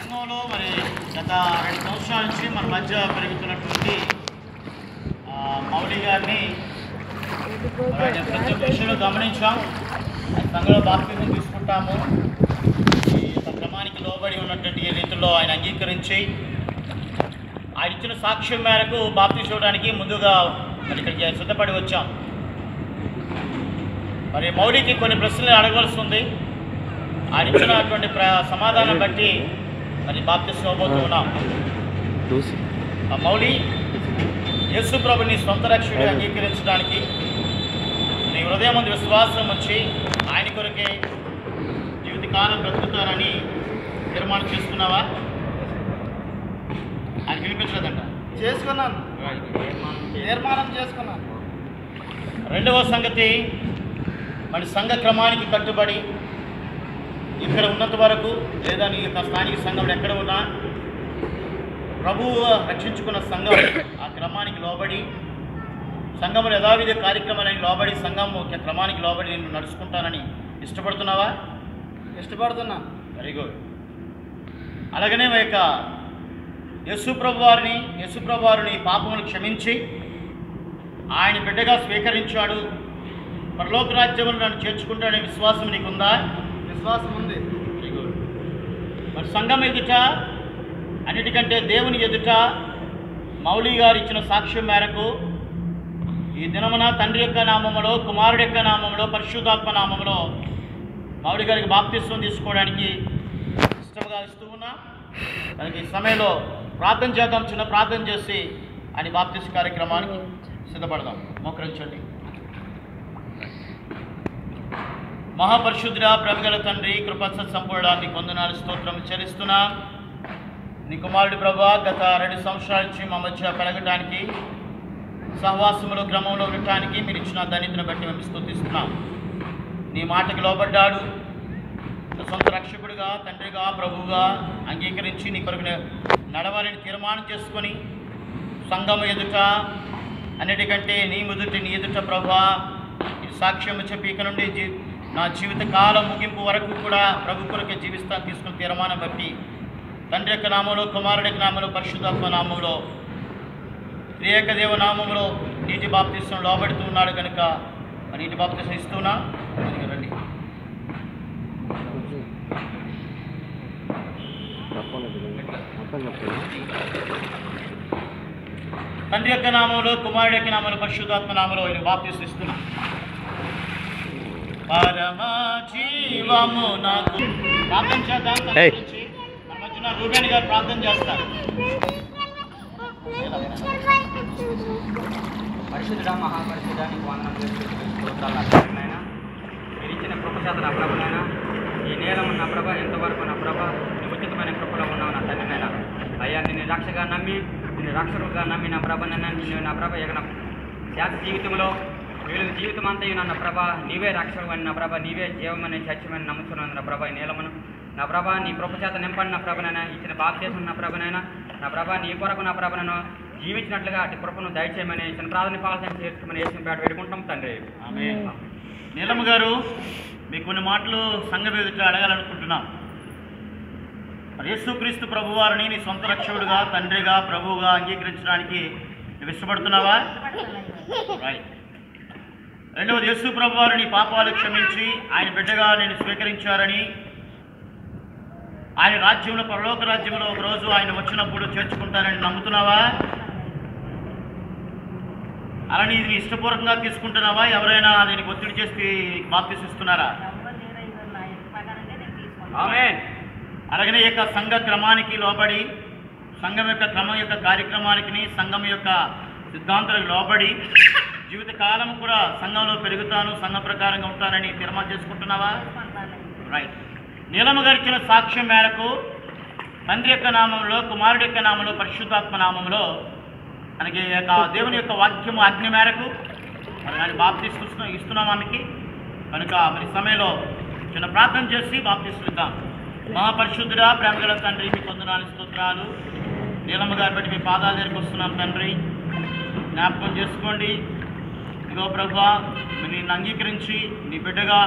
సంఘంలో మరి గత 2 సంవత్సరాల నుంచి మన మధ్య పెరుగుతున్నటువంటి మౌలి గారిని ప్రతి ఒక్క విషయంలో గమనించాం. సంఘంలో బాప్తిజం తీసుకుంటాము, ఈ క్రమానికి లోబడి ఉన్నటువంటి రీతిలో ఆయన అంగీకరించి ఆయన ఇచ్చిన సాక్ష్యం మేరకు బాప్తిజం ఇవ్వడానికి ముందుగా మరి ఇక్కడికి సిద్ధపడి వచ్చాం. మరి మౌలికి కొన్ని ప్రశ్నలు అడగవలసి ఉంది. ఆయన ఇచ్చినటువంటి సమాధానం బట్టి మరి బాప్తిజం ఇవ్వబోతూ ఉన్నాం. మౌలి, యేసు ప్రభుని సొంత రక్షకుడిగా అంగీకరించడానికి నీ హృదయం ముందు విశ్వాసం వచ్చి ఆయన కొరకే జీవితకాలం బ్రతుకుతానని తీర్మానం చేసుకున్నావా? ఆయన వినిపించలేదంట. చేసుకున్నాను, తీర్మానం చేసుకున్నాను. రెండవ సంగతి, మన సంఘ క్రమానికి కట్టుబడి ఇక్కడ ఉన్నంత వరకు లేదా నీ యొక్క స్థానిక సంఘంలో ఎక్కడ ఉన్నా ప్రభువు రక్షించుకున్న సంఘం ఆ క్రమానికి లోబడి సంఘంలో యథావిధ కార్యక్రమానికి లోబడి సంఘం క్రమానికి లోబడి నేను నడుచుకుంటానని ఇష్టపడుతున్నావా? ఇష్టపడుతున్నా. Very good. అలాగనే మా యొక్క యేసుప్రభు వారిని పాపములు క్షమించి ఆయన బిడ్డగా స్వీకరించాడు, పరలోక రాజ్యమును నన్ను చేర్చుకుంటాడనే విశ్వాసం నీకుందా? విశ్వాసం ఉంది. Very good. మరి సంఘం ఎదుట, అన్నిటికంటే దేవుని ఎదుట మౌలి గారు ఇచ్చిన సాక్ష్యం మేరకు ఈ దినమున తండ్రి యొక్క నామములో, కుమారుడి యొక్క నామములో, పరిశుద్ధాత్మ నామములో మౌలి గారికి బాప్తిస్వం తీసుకోవడానికి ఇష్టంగా ఇస్తూ ఉన్నా. దానికి ఈ సమయంలో ప్రార్థన చేద్దాం. చిన్న ప్రార్థన చేసి ఆయన బాప్తిస్వ కార్యక్రమానికి సిద్ధపడదాం. మోకరించండి. మహాపరిశుద్ధుడా, ప్రభుగల తండ్రి, కృపత్స సంపూర్ణ నీకు వందనాలు, స్తోత్రం చెల్లిస్తున్నా. నీ కుమారుడి ప్రభా గత 2 సంవత్సరాల నుంచి మా మధ్య పెరగటానికి, సహవాసములో క్రమంలో ఉండటానికి మీరు ఇచ్చిన ధన్యతను బట్టి మేము స్తుతిస్తున్నాం. నీ మాటకి లోబడ్డాడు, సొంత రక్షకుడిగా, తండ్రిగా, ప్రభువుగా అంగీకరించి నీ కొరకు నడవాలని తీర్మానం చేసుకొని సంఘం ఎదుట, అన్నిటికంటే నీ ఎదుట ప్రభా ఈ సాక్ష్యం చెప్పి ఇక నుండి నా జీవిత కాలం ముగింపు వరకు కూడా ప్రభు కొరకే జీవిస్తాను తీసుకున్న తీర్మానం బట్టి తండ్రి యొక్క నామంలో, కుమారుడి యొక్క నామంలో, పరిశుద్ధాత్మ నామంలో, త్రియేక దేవ నామంలో నీటి బాప్తిస్వం లోబడుతూ ఉన్నాడు కనుక నీటి బాప్తిస్వం ఇస్తున్నా. రండి. తండ్రి యొక్క నామంలో, కుమారుడి యొక్క నామంలో, పరిశుద్ధాత్మ నామంలో బాప్తిస్వం ఇస్తున్నా. పరమ జీవము నాకు ప్రార్థన చేద్దాం. మన మధ్యన రూబేణి గారు ప్రార్థన చేస్తారు. పరిశుద్ధుడా, మహాపరిశుద్ధానికి వందనం చేస్తున్నాయినా మీరు ఇచ్చిన కృపశాత నా ప్రభునైనా ఈ నేలము నా ప్రభ ఎంతవరకు నా ప్రభ నీ ఉచితమైన కృపలో ఉన్నావు నా తండ్రినైనా. అయ్యా నిన్ను రక్షగా నమ్మి, నిన్ను రక్షకుడుగా నమ్మి నా ప్రభనైనా నిన్ను నా ప్రభ ఎగన శాత జీవితంలో వీళ్ళ జీవితం అంతా నా ప్రభ నీవే రక్షకుడు నా ప్రభ, నీవే జీవమని సత్యమని నమ్ముతున్నాను నా ప్రభ. ఈ నేలమును నా ప్రభ నీ కృపచేత నింపండి నా ప్రభనైనా. ఇచ్చిన బాప్తిస్వం నా ప్రభనైనా నా ప్రభ నీ కొరకు నా ప్రభనను జీవించినట్లుగా అటు కృపను దయచేయమని ఇచ్చిన ప్రార్థన పాలన చేర్చుకుని వేసిన పేట పెట్టుకుంటాం తండ్రి. ఆమేన్. నీలమ్మ గారు, మీకు కొన్ని మాటలు సంఘం ఎదుట అడగాలనుకుంటున్నాం. యేసుక్రీస్తు ప్రభువారిని నీ సొంత రక్షకుడుగా, తండ్రిగా, ప్రభువుగా అంగీకరించడానికి నువ్వు ఇష్టపడుతున్నావా? రైట్. రెండవది, యేసు ప్రభువారు నీ పాపాలు క్షమించి ఆయన బిడ్డగా నేను స్వీకరించారని, ఆయన రాజ్యంలో, పరలోక రాజ్యంలో ఒకరోజు ఆయన వచ్చినప్పుడు చేర్చుకుంటారని నమ్ముతున్నావా? అలానే ఇది ఇష్టపూర్వకంగా తీసుకుంటున్నావా? ఎవరైనా దీనికి ఒత్తిడి చేసి బాప్తిస్తున్నారా? ఆమేన్. అలాగనే ఈ యొక్క సంఘ క్రమానికి లోబడి, సంఘం యొక్క క్రమం యొక్క కార్యక్రమానికి, సంఘం యొక్క సిద్ధాంతాలకు లోబడి జీవితకాలం కూడా సంఘంలో పెరుగుతాను, సంఘం ప్రకారంగా ఉంటానని తీర్మానం చేసుకుంటున్నావా? రైట్. నీలమ్మ గారు ఇచ్చిన సాక్ష్యం మేరకు తండ్రి యొక్క నామంలో, కుమారుడి యొక్క నామంలో, పరిశుద్ధాత్మ నామంలో మనకి యొక్క దేవుని యొక్క వాక్యము ఆజ్ఞ మేరకు మరి ఆయన బాప్తిస్వం ఇస్తున్నాం ఆమెకి కనుక మరి సమయంలో చిన్న ప్రార్థన చేసి బాప్తిస్వం ఇద్దాం. మహాపరిశుద్ధుడా, ప్రేమగల తండ్రి, మీ వందనాలు, స్తోత్రాలు. నీలమ్మ గారి బట్టి మీ పాదాల దగ్గరికి వస్తున్నాం తండ్రి. జ్ఞాపకం చేసుకోండి. ఇదిగో ప్రభువా, నిన్ను అంగీకరించి నీ బిడ్డగా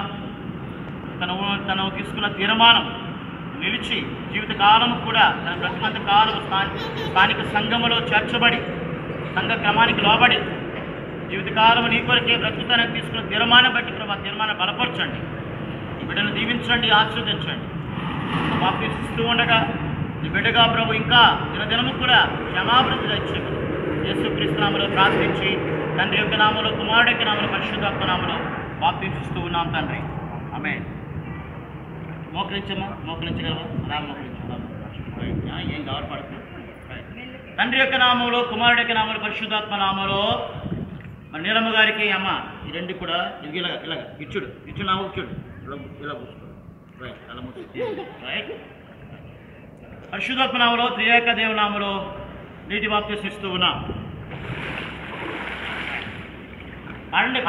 తను తీసుకున్న తీర్మానం నిలిచి జీవితకాలం కూడా తన బ్రతికంత కాలం స్థానిక సంఘములో చేర్చబడి సంఘ క్రమానికి లోబడి జీవితకాలం నీ కొరకే బ్రతుకుతానని తీసుకున్న తీర్మానం బట్టి ప్రభా తీర్మానం బలపరచండి. ఈ బిడ్డను దీవించండి, ఆశీర్వదించండి. బాప్తిస్తూ ఉండగా నీ బిడ్డగా ప్రభు ఇంకా దినదినము కూడా క్షమాభివృద్ధి తెచ్చేది యేసుక్రీస్తు నామములో ప్రార్థించి తండ్రి యొక్క నామములో కుమారుడి యొక్క నామములో పరిశుద్ధాత్మ నామములో బాప్తిస్తూ ఉన్నాం తండ్రి. ఆమేన్. మోకరించమ్మా, మోకరించగలవా? అలా మోకరించు. ఏం కావాలి పడుతుంది. తండ్రి యొక్క నామంలో కుమారుడి యొక్క నామంలో పరిశుద్ధాత్మ నామంలో మరి నీలమ్మ గారికి అమ్మ ఈ రెండు కూడా ఇలాగ ఇలాగ ఇచ్చుడు నామ ఇచ్చుడు ఇలా కూర్చోడు. రైట్, అలా మూసుకో. రైట్. పరిశుద్ధాత్మ నామంలో త్రియేక దేవుని నామంలో నీటి బాప్తిసం ఇస్తూ ఉన్నాం. పాడండి.